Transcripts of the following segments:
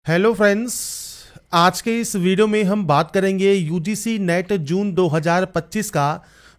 Hello friends. आज के इस वीडियो में हम बात करेंगे यूजीसी नेट जून 2025 का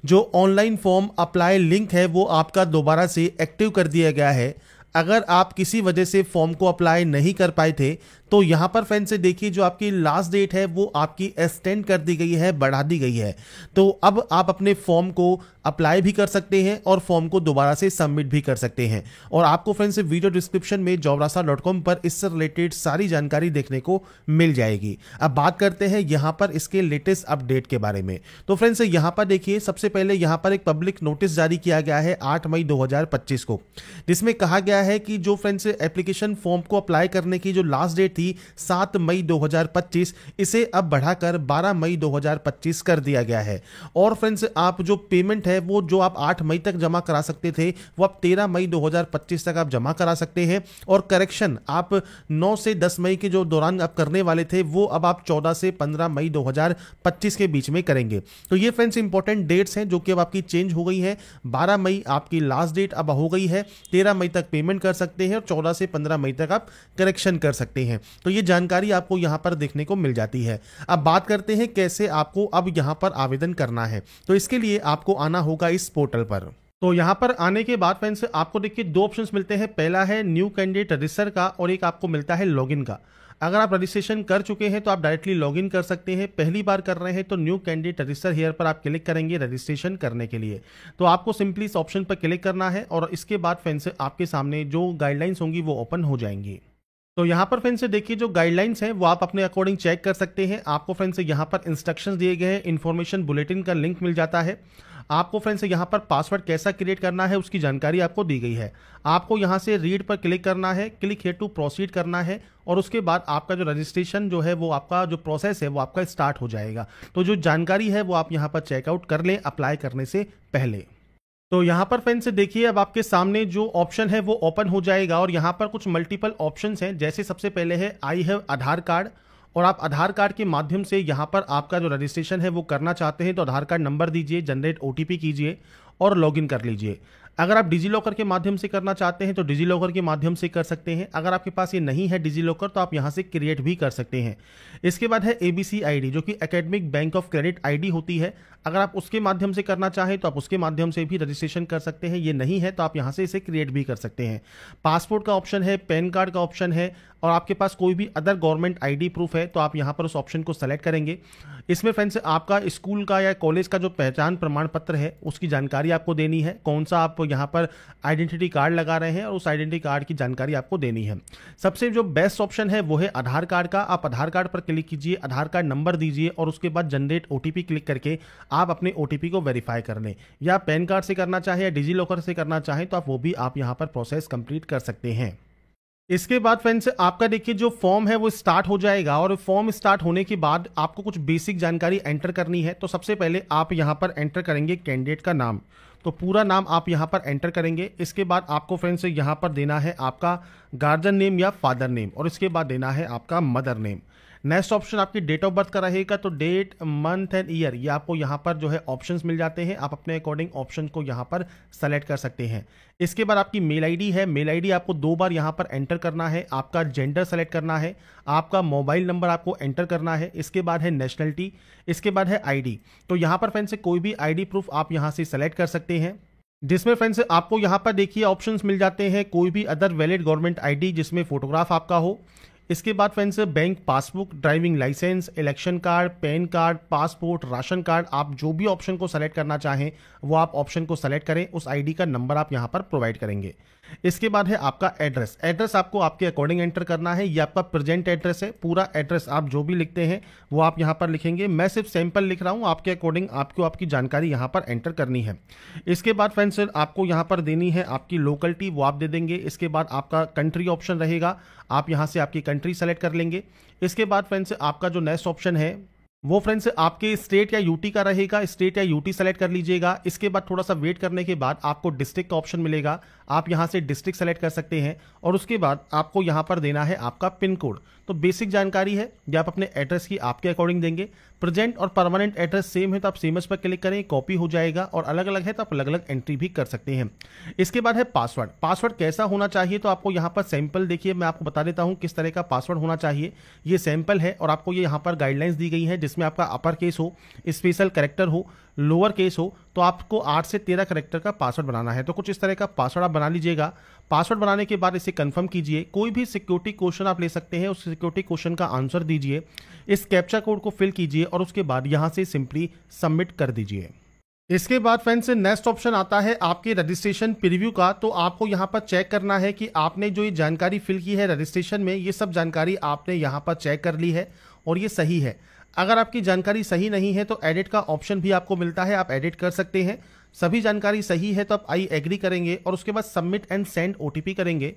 जो ऑनलाइन फॉर्म अप्लाई लिंक है वो आपका दोबारा से एक्टिव कर दिया गया है। अगर आप किसी वजह से फॉर्म को अप्लाई नहीं कर पाए थे तो यहाँ पर फ्रेंड्स से देखिए जो आपकी लास्ट डेट है वो आपकी एक्सटेंड कर दी गई है, बढ़ा दी गई है। तो अब आप अपने फॉर्म को अप्लाई भी कर सकते हैं और फॉर्म को दोबारा से सबमिट भी कर सकते हैं। और आपको फ्रेंड्स वीडियो डिस्क्रिप्शन में jobrasa.com पर इससे रिलेटेड सारी जानकारी देखने को मिल जाएगी। अब बात करते हैं यहाँ पर इसके लेटेस्ट अपडेट के बारे में। तो फ्रेंड्स यहाँ पर देखिए सबसे पहले यहाँ पर एक पब्लिक नोटिस जारी किया गया है 8 मई 2025 को, जिसमें कहा गया है कि जो फ्रेंड्स एप्लीकेशन फॉर्म को अप्लाई करने की जो लास्ट डेट थी 7 मई 2025, इसे अब बढ़ाकर 12 मई 2025 कर दिया गया है। और फ्रेंड्स आप जो पेमेंट है वो जो आप 8 मई तक जमा करा सकते थे वो आप 13 मई 2025 तक आप जमा करा सकते हैं। और करेक्शन आप 9 से 10 मई के जो दौरान आप करने वाले थे वो अब आप 14 से 15 मई 2025 के बीच में करेंगे। तो ये फ्रेंड्स इंपॉर्टेंट डेट्स हैं जो कि अब आपकी चेंज हो गई है। 12 मई आपकी लास्ट डेट अब हो गई है, 13 मई तक पेमेंट कर सकते हैं और 14 से 15 मई तक आप करेक्शन कर सकते हैं। तो ये जानकारी आपको यहां पर देखने को मिल जाती है। अब बात करते हैं कैसे आपको अब यहां पर आवेदन करना है। तो इसके लिए आपको आना होगा इस पोर्टल पर। तो यहां पर आने के बाद फ्रेंड्स आपको देखिए दो ऑप्शंस मिलते हैं। पहला है न्यू कैंडिडेट रजिस्टर का और एक आपको मिलता है लॉगिन का। अगर आप रजिस्ट्रेशन कर चुके हैं तो आप डायरेक्टली लॉगिन कर सकते हैं। पहली बार कर रहे हैं तो न्यू कैंडिडेट रजिस्टर हियर पर आप क्लिक करेंगे रजिस्ट्रेशन करने के लिए। तो आपको सिंपली इस ऑप्शन पर क्लिक करना है और इसके बाद फ्रेंड्स आपके सामने जो गाइडलाइंस होंगी वो ओपन हो जाएंगी। तो यहाँ पर फ्रेंड्स देखिए जो गाइडलाइंस हैं वो आप अपने अकॉर्डिंग चेक कर सकते हैं। आपको फ्रेंड्स यहाँ पर इंस्ट्रक्शंस दिए गए हैं, इन्फॉर्मेशन बुलेटिन का लिंक मिल जाता है। आपको फ्रेंड्स यहाँ पर पासवर्ड कैसा क्रिएट करना है उसकी जानकारी आपको दी गई है। आपको यहाँ से रीड पर क्लिक करना है, क्लिक हियर टू प्रोसीड करना है और उसके बाद आपका जो रजिस्ट्रेशन जो है वो आपका जो प्रोसेस है वो आपका स्टार्ट हो जाएगा। तो जो जानकारी है वो आप यहाँ पर चेकआउट कर लें अप्लाई करने से पहले। तो यहाँ पर फ्रेंड्स देखिए अब आपके सामने जो ऑप्शन है वो ओपन हो जाएगा और यहाँ पर कुछ मल्टीपल ऑप्शंस हैं। जैसे सबसे पहले है आई हैव आधार कार्ड और आप आधार कार्ड के माध्यम से यहाँ पर आपका जो रजिस्ट्रेशन है वो करना चाहते हैं तो आधार कार्ड नंबर दीजिए, जनरेट ओटीपी कीजिए और लॉगिन कर लीजिए। अगर आप डिजी लॉकर के माध्यम से करना चाहते हैं तो डिजी लॉकर के माध्यम से कर सकते हैं। अगर आपके पास ये नहीं है डिजी लॉकर तो आप यहाँ से क्रिएट भी कर सकते हैं। इसके बाद है एबीसी आईडी जो कि academic bank of credit ID होती है। अगर आप उसके माध्यम से करना चाहें तो आप उसके माध्यम से भी रजिस्ट्रेशन कर सकते हैं। ये नहीं है तो आप यहाँ से इसे क्रिएट भी कर सकते हैं। पासपोर्ट का ऑप्शन है, पैन कार्ड का ऑप्शन है और आपके पास कोई भी अदर गवर्नमेंट आईडी प्रूफ है तो आप यहाँ पर उस ऑप्शन को सेलेक्ट करेंगे। इसमें फ्रेंड्स आपका स्कूल का या कॉलेज का जो पहचान प्रमाण पत्र है उसकी जानकारी आपको देनी है। कौन सा आप यहाँ पर आइडेंटिटी कार्ड लगा रहे हैं और उस आइडेंटिटी कार्ड की जानकारी आपको देनी है। सबसे जो बेस्ट ऑप्शन है वो है आधार कार्ड का। आप आधार कार्ड पर क्लिक कीजिए, आधार कार्ड नंबर दीजिए और उसके बाद जनरेट ओटीपी क्लिक करके आप अपने ओटीपी को वेरीफाई कर लें। या पैन कार्ड से करना चाहे या डिजी लॉकर से करना चाहें तो आप वो भी आप यहाँ पर प्रोसेस कंप्लीट कर सकते हैं। इसके बाद फ्रेंड्स आपका देखिए जो फॉर्म है वो स्टार्ट हो जाएगा और फॉर्म स्टार्ट होने के बाद आपको कुछ बेसिक जानकारी एंटर करनी है। तो सबसे पहले आप यहाँ पर एंटर करेंगे कैंडिडेट का नाम। तो पूरा नाम आप यहाँ पर एंटर करेंगे। इसके बाद आपको फ्रेंड्स यहाँ पर देना है आपका गार्जियन नेम या फादर नेम और इसके बाद देना है आपका मदर नेम। नेक्स्ट ऑप्शन आपकी डेट ऑफ बर्थ का रहेगा। तो डेट, मंथ एंड ईयर ये आपको यहाँ पर जो है ऑप्शंस मिल जाते हैं। आप अपने अकॉर्डिंग ऑप्शन को यहाँ पर सेलेक्ट कर सकते हैं। इसके बाद आपकी मेल आईडी है। मेल आईडी आपको 2 बार यहाँ पर एंटर करना है। आपका जेंडर सेलेक्ट करना है। आपका मोबाइल नंबर आपको एंटर करना है। इसके बाद है नेशनलिटी। इसके बाद है आईडी। तो यहाँ पर फ्रेंड्स कोई भी आईडी प्रूफ आप यहाँ से सेलेक्ट कर सकते हैं, जिसमें फ्रेंड्स आपको यहाँ पर देखिए ऑप्शंस मिल जाते हैं। कोई भी अदर वैलिड गवर्नमेंट आईडी जिसमें फोटोग्राफ आपका हो। इसके बाद friends bank passbook, driving licence, election card, pan card, passport, ration card, आप जो भी ऑप्शन को सेलेक्ट करना चाहें वो आप ऑप्शन को सेलेक्ट करें। उस आईडी का नंबर आप यहां पर प्रोवाइड करेंगे। इसके बाद है आपका एड्रेस। एड्रेस आपको आपके अकॉर्डिंग एंटर करना है। ये आपका प्रेजेंट एड्रेस है। पूरा एड्रेस आप जो भी लिखते हैं वो आप यहाँ पर लिखेंगे। मैं सिर्फ सैंपल लिख रहा हूँ, आपके अकॉर्डिंग आपको आपकी जानकारी यहाँ पर एंटर करनी है। इसके बाद फ्रेंड्स आपको यहाँ पर देनी है आपकी लोकेलिटी, वो आप दे देंगे। इसके बाद आपका कंट्री ऑप्शन रहेगा, आप यहाँ से आपकी कंट्री सेलेक्ट कर लेंगे। इसके बाद फ्रेंड्स आपका जो नेक्स्ट ऑप्शन है वो फ्रेंड्स आपके स्टेट या यूटी का रहेगा, स्टेट या यूटी सेलेक्ट कर लीजिएगा। इसके बाद थोड़ा सा वेट करने के बाद आपको डिस्ट्रिक्ट का ऑप्शन मिलेगा, आप यहां से डिस्ट्रिक्ट सेलेक्ट कर सकते हैं और उसके बाद आपको यहां पर देना है आपका पिन कोड। तो बेसिक जानकारी है ये आप अपने एड्रेस की आपके अकॉर्डिंग देंगे। प्रेजेंट और परमानेंट एड्रेस सेम है तो आप सेम पर क्लिक करें, कॉपी हो जाएगा, और अलग अलग है तो आप अलग अलग एंट्री भी कर सकते हैं। इसके बाद है पासवर्ड। पासवर्ड कैसा होना चाहिए तो आपको यहाँ पर सैंपल देखिए, मैं आपको बता देता हूँ किस तरह का पासवर्ड होना चाहिए। ये सैंपल है और आपको ये यहाँ पर गाइडलाइंस दी गई है, जिसमें आपका अपर केस हो, स्पेशल कैरेक्टर हो, लोअर केस हो, तो आपको 8 से 13 कैरेक्टर का पासवर्ड बनाना है। तो कुछ इस तरह का पासवर्ड आप बना लीजिएगा। पासवर्ड बनाने के बाद इसे कंफर्म कीजिए। कोई भी सिक्योरिटी क्वेश्चन आप ले सकते हैं, उस सिक्योरिटी क्वेश्चन का आंसर दीजिए, इस कैप्चा कोड को फिल कीजिए और उसके बाद यहां से सिंपली सबमिट कर दीजिए। इसके बाद फ्रेंड्स नेक्स्ट ऑप्शन आता है आपके रजिस्ट्रेशन प्रीव्यू का। तो आपको यहां पर चेक करना है कि आपने जो ये जानकारी फिल की है रजिस्ट्रेशन में, ये सब जानकारी आपने यहां पर चेक कर ली है और ये सही है। अगर आपकी जानकारी सही नहीं है तो एडिट का ऑप्शन भी आपको मिलता है, आप एडिट कर सकते हैं। सभी जानकारी सही है तो आप आई एग्री करेंगे और उसके बाद सबमिट एंड सेंड ओटीपी करेंगे।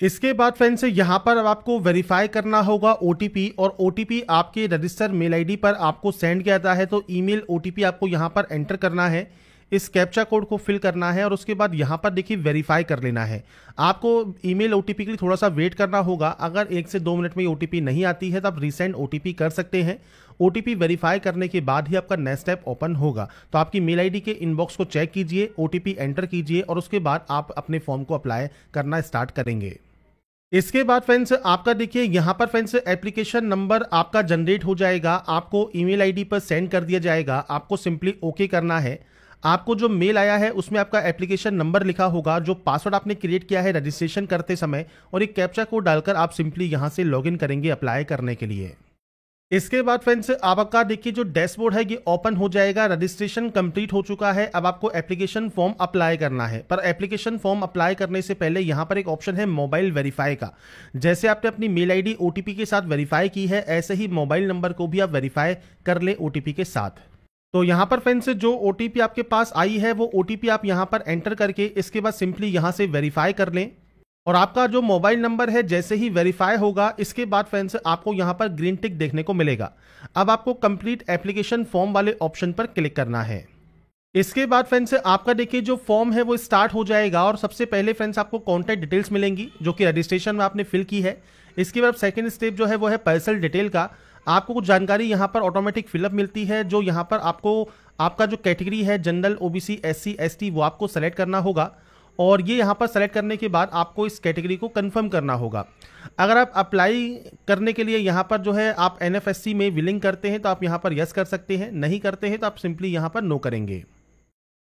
इसके बाद फ्रेंड्स यहां पर अब आपको वेरीफाई करना होगा ओटीपी, और ओटीपी आपके रजिस्टर मेल आईडी पर आपको सेंड किया जाता है। तो ईमेल ओटीपी आपको यहां पर एंटर करना है, इस कैप्चा कोड को फिल करना है और उसके बाद यहां पर देखिए वेरीफाई कर लेना है। आपको ईमेल ओटीपी के लिए थोड़ा सा वेट करना होगा। अगर 1 से 2 मिनट में ओटीपी नहीं आती है तो आप रीसेंड ओटीपी कर सकते हैं। ओटीपी वेरीफाई करने के बाद ही आपका नेक्स्ट ऐप ओपन होगा। तो आपकी मेल आईडी के इनबॉक्स को चेक कीजिए, ओटीपी एंटर कीजिए और उसके बाद आप अपने फॉर्म को अप्लाई करना स्टार्ट करेंगे। इसके बाद फ्रेंड्स आपका देखिए यहाँ पर फ्रेंड्स एप्लीकेशन नंबर आपका जनरेट हो जाएगा, आपको ईमेल आईडी पर सेंड कर दिया जाएगा। आपको सिंपली ओके करना है। आपको जो मेल आया है उसमें आपका एप्लीकेशन नंबर लिखा होगा, जो पासवर्ड आपने क्रिएट किया है रजिस्ट्रेशन करते समय, और एक कैप्चा कोड डालकर आप सिंपली यहाँ से लॉगिन करेंगे अप्लाई करने के लिए। इसके बाद फ्रेंड्स आपका देखिए जो डैशबोर्ड है ये ओपन हो जाएगा। रजिस्ट्रेशन कंप्लीट हो चुका है। अब आपको एप्लीकेशन फॉर्म अप्लाई करना है, पर एप्लीकेशन फॉर्म अप्लाई करने से पहले यहाँ पर एक ऑप्शन है मोबाइल वेरीफाई का। जैसे आपने अपनी मेल आईडी ओटीपी के साथ वेरीफाई की है, ऐसे ही मोबाइल नंबर को भी आप वेरीफाई कर ले ओटीपी के साथ। तो यहाँ पर फ्रेंड्स जो ओटीपी आपके पास आई है वो ओटीपी आप यहाँ पर एंटर करके इसके बाद सिंपली यहाँ से वेरीफाई कर लें, और आपका जो मोबाइल नंबर है जैसे ही वेरीफाई होगा इसके बाद फ्रेंड्स आपको यहाँ पर ग्रीन टिक देखने को मिलेगा। अब आपको कंप्लीट एप्लीकेशन फॉर्म वाले ऑप्शन पर क्लिक करना है। इसके बाद फ्रेंड्स आपका देखिए जो फॉर्म है वो स्टार्ट हो जाएगा, और सबसे पहले फ्रेंड्स आपको कॉन्टैक्ट डिटेल्स मिलेंगी जो कि रजिस्ट्रेशन में आपने फिल की है। इसके बाद सेकेंड स्टेप जो है वो है पर्सनल डिटेल का। आपको कुछ जानकारी यहाँ पर ऑटोमेटिक फिलअप मिलती है, जो यहाँ पर आपको आपका जो कैटेगरी है जनरल, ओबीसी, एससी, एसटी, वो आपको सेलेक्ट करना होगा, और ये यहाँ पर सेलेक्ट करने के बाद आपको इस कैटेगरी को कंफर्म करना होगा। अगर आप अप्लाई करने के लिए यहाँ पर जो है आप एनएफएससी में विलिंग करते हैं तो आप यहाँ पर यस कर सकते हैं, नहीं करते हैं तो आप सिंपली यहाँ पर नो करेंगे।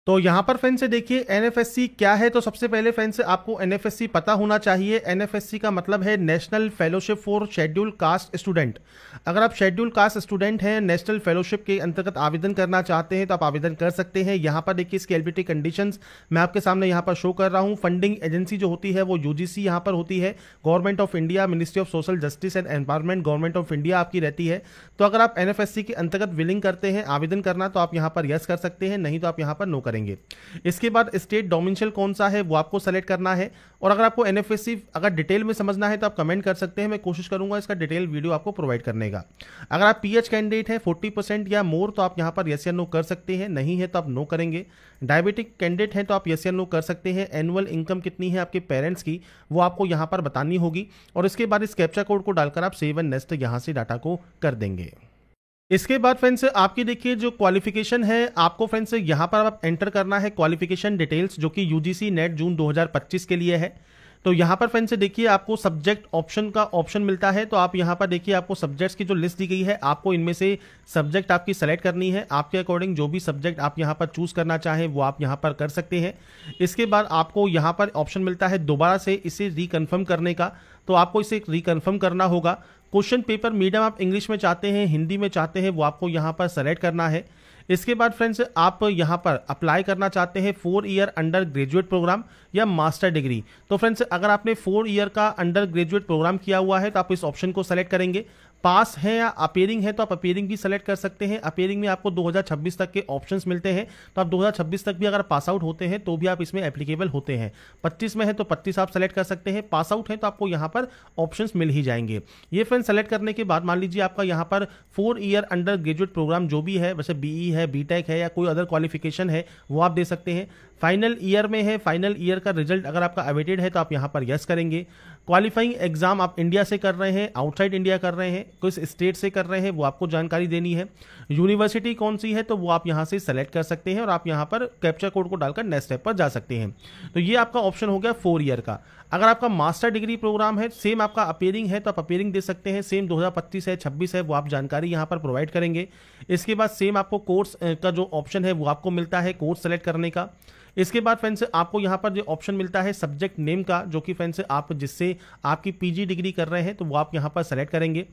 तो यहाँ पर फ्रेंड्स देखिए एनएफएससी क्या है। तो सबसे पहले फ्रेंड्स आपको एनएफएससी पता होना चाहिए। एनएफएससी का मतलब है national fellowship for schedule caste student. अगर आप शेड्यूल कास्ट स्टूडेंट हैं, नेशनल फेलोशिप के अंतर्गत आवेदन करना चाहते हैं तो आप आवेदन कर सकते हैं। यहाँ पर देखिए इसकी एलिजिबिलिटी कंडीशंस मैं आपके सामने यहाँ पर शो कर रहा हूँ। फंडिंग एजेंसी जो होती है वो यूजीसी यहाँ पर होती है, government of India, ministry of social justice and empowerment, government of India आपकी रहती है। तो अगर आप एनएफएससी के अंतर्गत विलिंग करते हैं आवेदन करना तो आप यहाँ पर यस कर सकते हैं, नहीं तो आप यहाँ पर नो करेंगे। इसके बाद स्टेट डोमिसाइल कौन सा है वो आपको सेलेक्ट करना है। और अगर आपको एनएफएससी अगर डिटेल में समझना है तो आप कमेंट कर सकते हैं, मैं कोशिश करूंगा इसका डिटेल वीडियो आपको प्रोवाइड करने का। अगर आप पीएच कैंडिडेट है 40% या मोर तो आप यहां पर यस या नो कर सकते हैं, नहीं है तो आप नो करेंगे। डायबिटिक कैंडिडेट है तो आप यस या नो कर सकते हैं। एनुअल इनकम कितनी है आपके पेरेंट्स की वो आपको यहां पर बतानी होगी, और इसके बाद इस कैप्चा कोड को डालकर आप सेव एंड नेक्स्ट यहां से डाटा को कर देंगे। इसके बाद फ्रेंड्स आपकी देखिए जो क्वालिफिकेशन है आपको फ्रेंड्स यहाँ पर आप एंटर करना है क्वालिफिकेशन डिटेल्स, जो कि यूजीसी नेट जून 2025 के लिए है। तो यहाँ पर फ्रेंड्स देखिए आपको सब्जेक्ट ऑप्शन का ऑप्शन मिलता है। तो आप यहाँ पर देखिए आपको सब्जेक्ट्स की जो लिस्ट दी गई है, आपको इनमें से सब्जेक्ट आपकी सेलेक्ट करनी है। आपके अकॉर्डिंग जो भी सब्जेक्ट आप यहाँ पर चूज करना चाहें वो आप यहाँ पर कर सकते हैं। इसके बाद आपको यहाँ पर ऑप्शन मिलता है दोबारा से इसे रिकन्फर्म करने का, तो आपको इसे रिकन्फर्म करना होगा। क्वेश्चन पेपर मीडियम आप इंग्लिश में चाहते हैं, हिंदी में चाहते हैं, वो आपको यहाँ पर सेलेक्ट करना है। इसके बाद फ्रेंड्स आप यहाँ पर अप्लाई करना चाहते हैं 4 ईयर अंडर ग्रेजुएट प्रोग्राम या मास्टर डिग्री। तो फ्रेंड्स अगर आपने 4 ईयर का अंडर ग्रेजुएट प्रोग्राम किया हुआ है तो आप इस ऑप्शन को सेलेक्ट करेंगे। पास है या अपीयरिंग है तो आप अपीयरिंग भी सेलेक्ट कर सकते हैं। अपीयरिंग में आपको 2026 तक के ऑप्शंस मिलते हैं, तो आप 2026 तक भी अगर पास आउट होते हैं तो भी आप इसमें एप्लीकेबल होते हैं। 25 में है तो 25 आप सेलेक्ट कर सकते हैं। पास आउट है तो आपको यहाँ पर ऑप्शंस मिल ही जाएंगे। ये फ्रेंड सेलेक्ट करने के बाद मान लीजिए आपका यहाँ पर 4 ईयर अंडर ग्रेजुएट प्रोग्राम जो भी है, वैसे बीई है, बीटेक है या कोई अदर क्वालिफिकेशन है, वो आप दे सकते हैं। फाइनल ईयर में है, फाइनल ईयर का रिजल्ट अगर आपका अवेटेड है तो आप यहाँ पर यस करेंगे। क्वालिफाइंग एग्जाम आप इंडिया से कर रहे हैं, आउटसाइड इंडिया कर रहे हैं, किस स्टेट से कर रहे हैं वो आपको जानकारी देनी है। यूनिवर्सिटी कौन सी है तो वो आप यहाँ से सेलेक्ट कर सकते हैं और आप यहाँ पर कैप्चा कोड को डालकर नेक्स्ट स्टेप पर जा सकते हैं। तो ये आपका ऑप्शन हो गया 4 ईयर का। अगर आपका मास्टर डिग्री प्रोग्राम है, सेम आपका अपीयरिंग है तो आप अपीयरिंग दे सकते हैं। सेम 2025 है, 26 है, वो आप जानकारी यहाँ पर प्रोवाइड करेंगे। इसके बाद सेम आपको कोर्स का जो ऑप्शन है वो आपको मिलता है कोर्स सेलेक्ट करने का। इसके बाद फ्रेंड्स आपको यहाँ पर जो ऑप्शन मिलता है सब्जेक्ट नेम का, जो कि फ्रेंड्स आप जिससे आपकी पीजी डिग्री कर रहे हैं तो वो आप यहाँ पर सेलेक्ट करेंगे।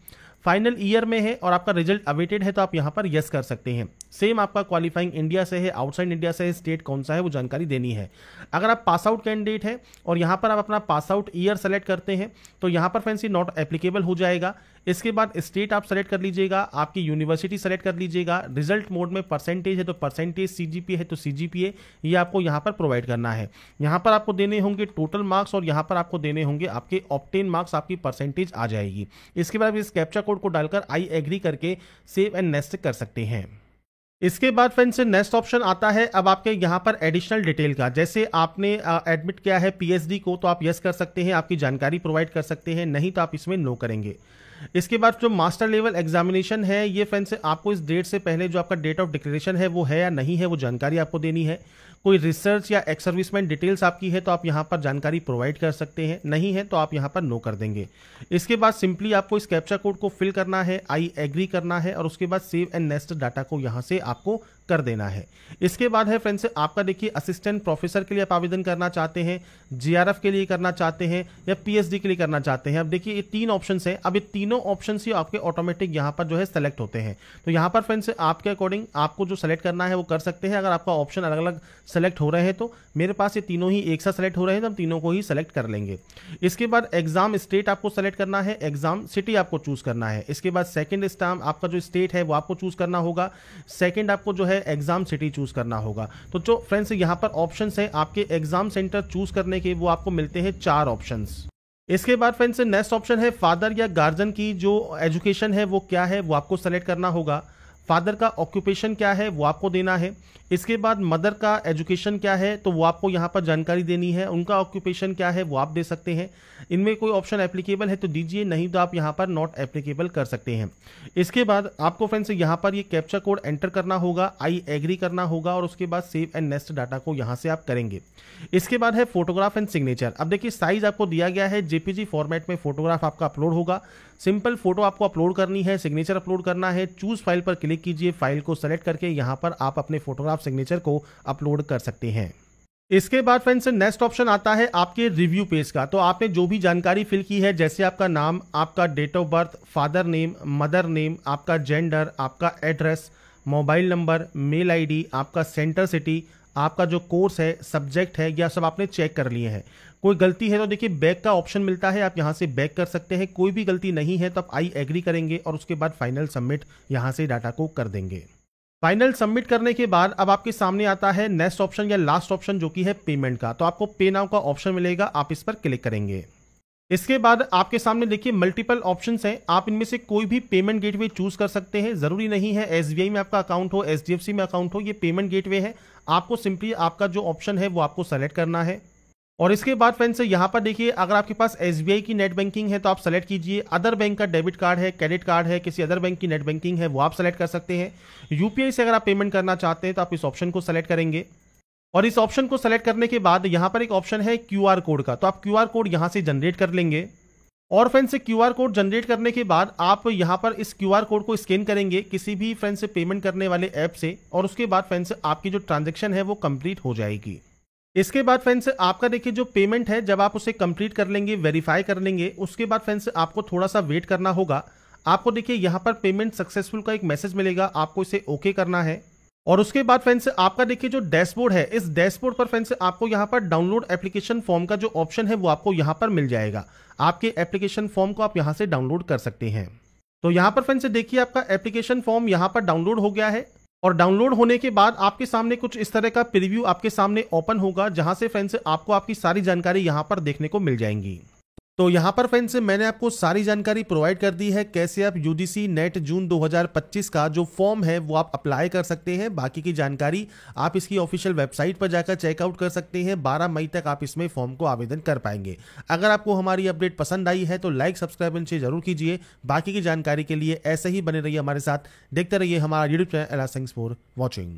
फाइनल ईयर में है और आपका रिजल्ट अवेटेड है तो आप यहाँ पर यस कर सकते हैं। सेम आपका क्वालिफाइंग इंडिया से है, आउटसाइड इंडिया से है, स्टेट कौन सा है वो जानकारी देनी है। अगर आप पास आउट कैंडिडेट है और यहाँ पर आप अपना पास आउट ईयर सेलेक्ट करते हैं तो यहाँ पर फ्रेंड्स नॉट एप्लीकेबल हो जाएगा। इसके बाद स्टेट आप सेलेक्ट कर लीजिएगा, आपकी यूनिवर्सिटी सेलेक्ट कर लीजिएगा। रिजल्ट मोड में परसेंटेज है तो परसेंटेज, सीजीपीए है तो सीजीपीए, ये आपको यहाँ पर प्रोवाइड करना है। यहाँ पर आपको देने होंगे टोटल मार्क्स और यहाँ पर आपको देने होंगे आपके ऑब्टेन मार्क्स, आपकी परसेंटेज आ जाएगी। इसके बाद इस कैप्चा कोड को डालकर आई एग्री करके सेव एंड नेक्स्ट कर सकते हैं। इसके बाद फ्रेंड्स नेक्स्ट ऑप्शन आता है अब आपके यहाँ पर एडिशनल डिटेल का। जैसे आपने एडमिट किया है पीएचडी को तो आप यस कर सकते हैं, आपकी जानकारी प्रोवाइड कर सकते हैं, नहीं तो आप इसमें नो करेंगे। इसके बाद जो मास्टर लेवल एग्जामिनेशन है ये फ्रेंड्स आपको इस डेट से पहले जो आपका डेट ऑफ डिक्लेरेशन है वो है या नहीं है वो जानकारी आपको देनी है। कोई रिसर्च या एक्स सर्विसमैन डिटेल्स आपकी है तो आप यहाँ पर जानकारी प्रोवाइड कर सकते हैं, नहीं है तो आप यहाँ पर नो कर देंगे। इसके बाद सिंपली आपको इस कैप्चा कोड को फिल करना है, आई एग्री करना है और उसके बाद सेव एंड नेक्स्ट डाटा को यहाँ से आपको कर देना है। इसके बाद है फ्रेंड्स आपका देखिए असिस्टेंट प्रोफेसर के लिए आप आवेदन करना चाहते हैं, जीआरएफ के लिए करना चाहते हैं या पीएचडी के लिए करना चाहते हैं। अब देखिए ये 3 ऑप्शंस हैं। अब ये तीनों ऑप्शंस ही आपके ऑटोमेटिक यहाँ पर जो है सेलेक्ट होते हैं। तो यहाँ पर फ्रेंड्स आपके अकॉर्डिंग आपको जो सेलेक्ट करना है वो कर सकते हैं। अगर आपका ऑप्शन अलग अलग सेलेक्ट हो रहे हैं तो मेरे पास ये तीनों ही एक साथ सेलेक्ट हो रहे हैं तो हम तीनों को ही सेलेक्ट कर लेंगे। इसके बाद एग्जाम स्टेट आपको सेलेक्ट करना है, एग्जाम सिटी आपको चूज करना है। इसके बाद सेकंड स्टाम आपका जो स्टेट है वो आपको चूज करना होगा, सेकंड आपको जो है एग्जाम सिटी चूज करना होगा। तो जो फ्रेंड्स यहाँ पर ऑप्शंस हैं आपके एग्जाम सेंटर चूज करने के, वो आपको मिलते हैं 4 ऑप्शंस। इसके बाद फ्रेंड्स नेक्स्ट ऑप्शन है फादर या गार्जियन की जो एजुकेशन है वो क्या है वो आपको सेलेक्ट करना होगा। फादर का ऑक्यूपेशन क्या है वो आपको देना है। इसके बाद मदर का एजुकेशन क्या है तो वो आपको यहाँ पर जानकारी देनी है, उनका ऑक्यूपेशन क्या है वो आप दे सकते हैं। इनमें कोई ऑप्शन एप्लीकेबल है तो दीजिए, नहीं तो आप यहाँ पर नॉट एप्लीकेबल कर सकते हैं। इसके बाद आपको फ्रेंड्स यहाँ पर ये कैप्चा कोड एंटर करना होगा, आई एग्री करना होगा और उसके बाद सेव एंड नेक्स्ट डाटा को यहाँ से आप करेंगे। इसके बाद है फोटोग्राफ एंड सिग्नेचर। अब देखिए साइज आपको दिया गया है, जेपीजी फॉर्मेट में फोटोग्राफ आपका अपलोड होगा। सिंपल फोटो आपको अपलोड करनी है, सिग्नेचर अपलोड करना है। चूज फाइल पर क्लिक कीजिए, फाइल को सेलेक्ट करके यहाँ पर आप अपने फोटोग्राफ सिग्नेचर को अपलोड कर सकते हैं। इसके बाद फ्रेंड्स नेक्स्ट ऑप्शन आता है आपके रिव्यू पेज का। तो आपने जो भी जानकारी फिल की है, जैसे आपका नाम, आपका date of birth, father name, mother name, आपका जेंडर, आपका address, mobile number, mail ID, आपका सेंटर सिटी, आपका जो कोर्स है, सब्जेक्ट है, यह सब आपने चेक कर लिए हैं। कोई गलती है तो देखिए बैक का ऑप्शन मिलता है, आप यहां से बैक कर सकते हैं। कोई भी गलती नहीं है तो आप आई एग्री करेंगे और उसके बाद फाइनल सबमिट यहां से डाटा को कर देंगे। फाइनल सबमिट करने के बाद अब आपके सामने आता है नेक्स्ट ऑप्शन या लास्ट ऑप्शन जो कि है पेमेंट का। तो आपको पे नाउ का ऑप्शन मिलेगा, आप इस पर क्लिक करेंगे। इसके बाद आपके सामने देखिए मल्टीपल ऑप्शंस हैं, आप इनमें से कोई भी पेमेंट गेटवे चूज कर सकते हैं। जरूरी नहीं है एसबीआई में आपका अकाउंट हो, एचडीएफसी में अकाउंट हो, ये पेमेंट गेटवे है। आपको सिंपली आपका जो ऑप्शन है वो आपको सेलेक्ट करना है। और इसके बाद फ्रेंड्स यहाँ पर देखिए अगर आपके पास एसबीआई की नेट बैंकिंग है तो आप सेलेक्ट कीजिए। अदर बैंक का डेबिट कार्ड है, क्रेडिट कार्ड है, किसी अदर बैंक की नेट बैंकिंग है वो आप सेलेक्ट कर सकते हैं। यूपीआई से अगर आप पेमेंट करना चाहते हैं तो आप इस ऑप्शन को सेलेक्ट करेंगे। और इस ऑप्शन को सेलेक्ट करने के बाद यहाँ पर एक ऑप्शन है क्यूआर कोड का, तो आप क्यूआर कोड यहाँ से जनरेट कर लेंगे। और फ्रेंड्स क्यूआर कोड जनरेट करने के बाद आप यहाँ पर इस क्यूआर कोड को स्कैन करेंगे किसी भी फ्रेंड्स से पेमेंट करने वाले ऐप से, और उसके बाद फ्रेंड्स आपकी जो ट्रांजैक्शन है वो कंप्लीट हो जाएगी। इसके बाद फ्रेंड्स आपका देखिए जो पेमेंट है जब आप उसे कंप्लीट कर लेंगे, वेरीफाई कर लेंगे, उसके बाद फ्रेंड्स आपको थोड़ा सा वेट करना होगा। आपको देखिए यहाँ पर पेमेंट सक्सेसफुल का एक मैसेज मिलेगा, आपको इसे ओके करना है। और उसके बाद फ्रेंड्स आपका देखिए जो डैशबोर्ड है, इस डैशबोर्ड पर फ्रेंड्स आपको यहाँ पर डाउनलोड एप्लीकेशन फॉर्म का जो ऑप्शन है वो आपको यहाँ पर मिल जाएगा। आपके एप्लीकेशन फॉर्म को आप यहाँ से डाउनलोड कर सकते हैं। तो यहाँ पर फ्रेंड्स देखिए आपका एप्लीकेशन फॉर्म यहाँ पर डाउनलोड हो गया है और डाउनलोड होने के बाद आपके सामने कुछ इस तरह का प्रीव्यू आपके सामने ओपन होगा, जहां से फ्रेंड्स आपको आपकी सारी जानकारी यहाँ पर देखने को मिल जाएंगी। तो यहाँ पर फ्रेंड्स मैंने आपको सारी जानकारी प्रोवाइड कर दी है कैसे आप यूजीसी नेट जून 2025 का जो फॉर्म है वो आप अप्लाई कर सकते हैं। बाकी की जानकारी आप इसकी ऑफिशियल वेबसाइट पर जाकर चेकआउट कर सकते हैं। 12 मई तक आप इसमें फॉर्म को आवेदन कर पाएंगे। अगर आपको हमारी अपडेट पसंद आई है तो लाइक सब्सक्राइब इनसे जरूर कीजिए। बाकी की जानकारी के लिए ऐसे ही बने रहिए हमारे साथ, देखते रहिए हमारा YouTube channel. Thanks for watching.